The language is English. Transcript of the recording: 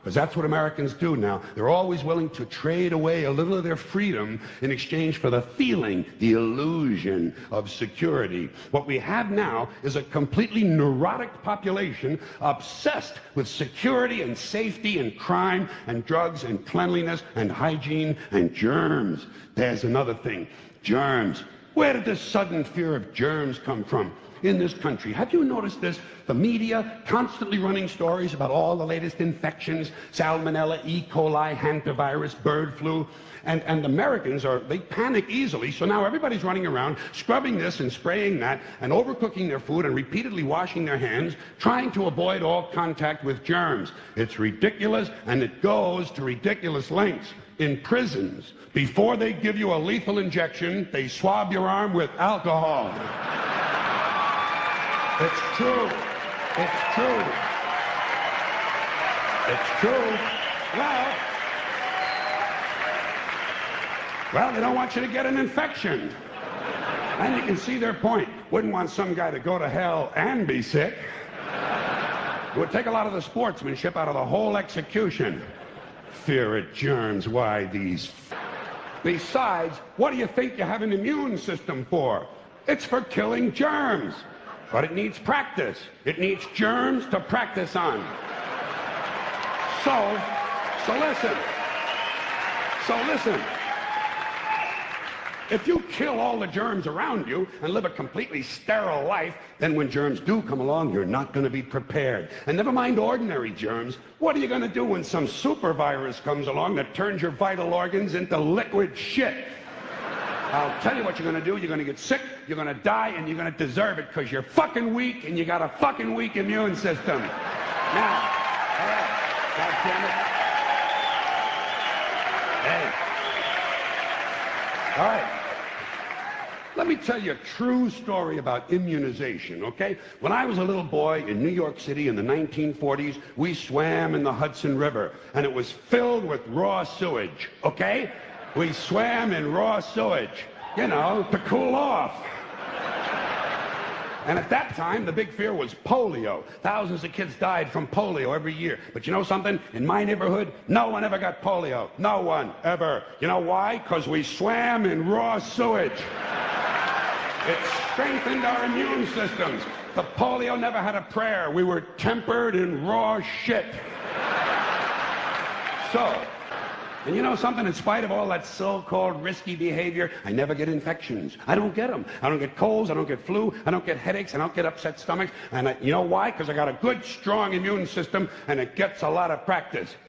Because that's what Americans do now. They're always willing to trade away a little of their freedom in exchange for the feeling, the illusion of security. What we have now is a completely neurotic population obsessed with security and safety and crime and drugs and cleanliness and hygiene and germs. There's another thing. Germs. Where did this sudden fear of germs come from in this country? Have you noticed this? The media constantly running stories about all the latest infections, salmonella, E. coli, hantavirus, bird flu, and Americans they panic easily, so now everybody's running around scrubbing this and spraying that and overcooking their food and repeatedly washing their hands, trying to avoid all contact with germs. It's ridiculous, and it goes to ridiculous lengths. In prisons, before they give you a lethal injection, they swab your arm with alcohol. It's true. It's true. It's true. Well, they don't want you to get an infection. And you can see their point. Wouldn't want some guy to go to hell and be sick. It would take a lot of the sportsmanship out of the whole execution. Fear of germs, why these... Besides, what do you think you have an immune system for? It's for killing germs. But it needs practice. It needs germs to practice on. So listen. If you kill all the germs around you and live a completely sterile life, then when germs do come along, you're not going to be prepared. And never mind ordinary germs, what are you going to do when some super virus comes along that turns your vital organs into liquid shit? I'll tell you what you're going to do. You're going to get sick, you're going to die, and you're going to deserve it because you're fucking weak and you got a fucking weak immune system. Now, all right, God damn it. Hey. All right. Let me tell you a true story about immunization, okay? When I was a little boy in New York City in the 1940s, we swam in the Hudson River, and it was filled with raw sewage, okay? We swam in raw sewage, you know, to cool off. And at that time, the big fear was polio. Thousands of kids died from polio every year. But you know something? In my neighborhood, no one ever got polio. No one, ever. You know why? Because we swam in raw sewage. It strengthened our immune systems. The polio never had a prayer. We were tempered in raw shit. And you know something? In spite of all that so-called risky behavior, I never get infections. I don't get them. I don't get colds. I don't get flu. I don't get headaches. I don't get upset stomachs. And you know why? Because I got a good, strong immune system, and it gets a lot of practice.